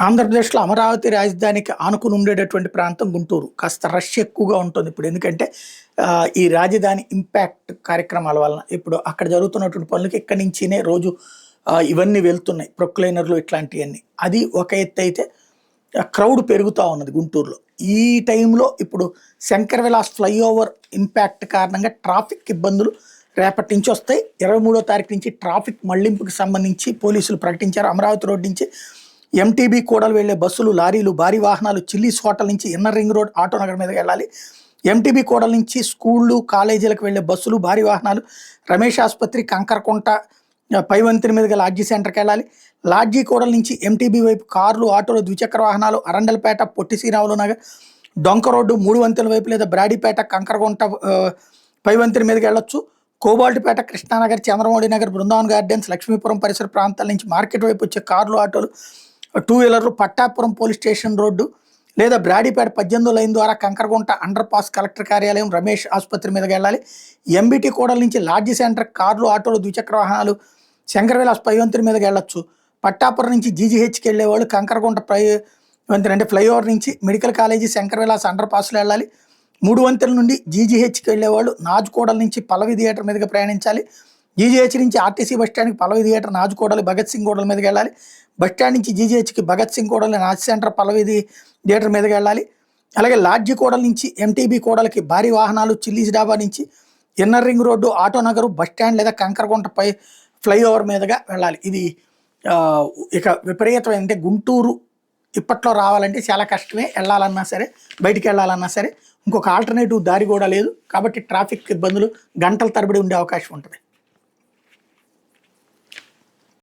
ఆంధ్రప్రదేశ్‌లో అమరావతి రాజధానికి ఆనుకుని ఉండేటటువంటి ప్రాంతం గుంటూరు. కాస్త రష్ ఎక్కువగా ఉంటుంది ఇప్పుడు. ఎందుకంటే ఈ రాజధాని ఇంపాక్ట్ కార్యక్రమాల వలన. ఇప్పుడు అక్కడ జరుగుతున్నటువంటి పనులకి ఇక్కడి నుంచినే రోజు ఇవన్నీ వెళ్తున్నాయి. ప్రొక్లైనర్‌లు ఇట్లాంటియన్నీ. అది ఒక ఎత్తయితే క్రౌడ్ పెరుగుతా ఉన్నది గుంటూరులో. ఈ టైంలో ఇప్పుడు శంకర్ విలాస్ ఫ్లైఓవర్ ఇంపాక్ట్ కారణంగా ట్రాఫిక్ ఇబ్బందులు రేపటి నుంచి వస్తాయి. 23వ తారీఖు నుంచి ట్రాఫిక్ మళ్లింపుకి సంబంధించి పోలీసులు ప్రకటించారు. అమరావతి రోడ్ నుంచి ఎంటీబీ కూడలు వెళ్లే బస్సులు, లారీలు, భారీ వాహనాలు చిల్లీస్ హోటల్ నుంచి ఇన్నర్ రింగ్ రోడ్ ఆటోనగర్ మీదకి వెళ్ళాలి. ఎంటీబీ కూడల నుంచి స్కూళ్ళు, కాలేజీలకు వెళ్లే బస్సులు, భారీ వాహనాలు రమేష్ ఆసుపత్రి, కంకరకుంట పైవంతిని మీదుగా లాడ్జీ సెంటర్కి వెళ్ళాలి. లాడ్జీ కూడల నుంచి ఎంటీబీ వైపు కార్లు, ఆటోలు, ద్విచక్ర వాహనాలు అరండల్పేట, పొట్టి శ్రీరాములు నగర్, డొంక రోడ్డు, 3 వంతెల వైపు లేదా బ్రాడీపేట, కంకరకుంట పైవంతిని మీదకి వెళ్ళొచ్చు. కోబాల్ట్పేట, కృష్ణానగర్, చంద్రమౌళి నగర్, బృందావన్ గార్డెన్స్, లక్ష్మీపురం పరిసర ప్రాంతాల నుంచి మార్కెట్ వైపు వచ్చే కార్లు, ఆటోలు, 2 వీలర్లు పట్టాపురం పోలీస్ స్టేషన్ రోడ్డు లేదా బ్రాడీపేట 18వ లైన్ ద్వారా కంకరగుంట అండర్ పాస్ కలెక్టర్ కార్యాలయం, రమేష్ ఆసుపత్రి మీదకి వెళ్ళాలి. ఎంబీటీ కూడల నుంచి లాడ్జీ సెంటర్ కార్లు, ఆటోలు, ద్విచక్ర వాహనాలు శంకర్ విలాస్ పైవంతిని మీదకి వెళ్ళొచ్చు. పట్టాపురం నుంచి జీజీహెచ్కి వెళ్ళేవాళ్ళు కంకరగుంట వంతెన అంటే ఫ్లైఓవర్ నుంచి medical college, Shankar Vilas under పాస్లో వెళ్ళాలి. 3 వంతెల నుండి జీజీహెచ్కి వెళ్ళేవాళ్ళు నాజుకోడల నుంచి పల్లవి థియేటర్ మీదుగా ప్రయాణించాలి. జీజీహెచ్ నుంచి ఆర్టీసీ బస్టాండ్కి పల్లవి థియేటర్, నాజుకోడలు, భగత్ సింగ్ కూడల మీదకి వెళ్ళాలి. బస్టాండ్ నుంచి జీజీహెచ్కి భగత్ సింగ్ కూడలి, నాజ్ సెంటర్, పల్లవి థియేటర్ మీదకి వెళ్ళాలి. అలాగే లాడ్జీ కూడల నుంచి ఎంటీబీ కూడలకి భారీ వాహనాలు, చిల్లీస్ డాబా నుంచి ఇన్నర్ రింగ్ రోడ్డు, ఆటోనగరు, బస్టాండ్ లేదా కంకరగుంట ఫ్లైఓవర్ మీదుగా వెళ్ళాలి. ఇది ఇక విపరీతమైన అంటే గుంటూరు ఇప్పట్లో రావాలంటే చాలా కష్టమే. వెళ్ళాలన్నా సరే, బయటికి వెళ్ళాలన్నా సరే ఇంకొక ఆల్టర్నేటివ్ దారి కూడా లేదు. కాబట్టి ట్రాఫిక్ ఇబ్బందులు గంటల తరబడి ఉండే అవకాశం ఉంటుంది.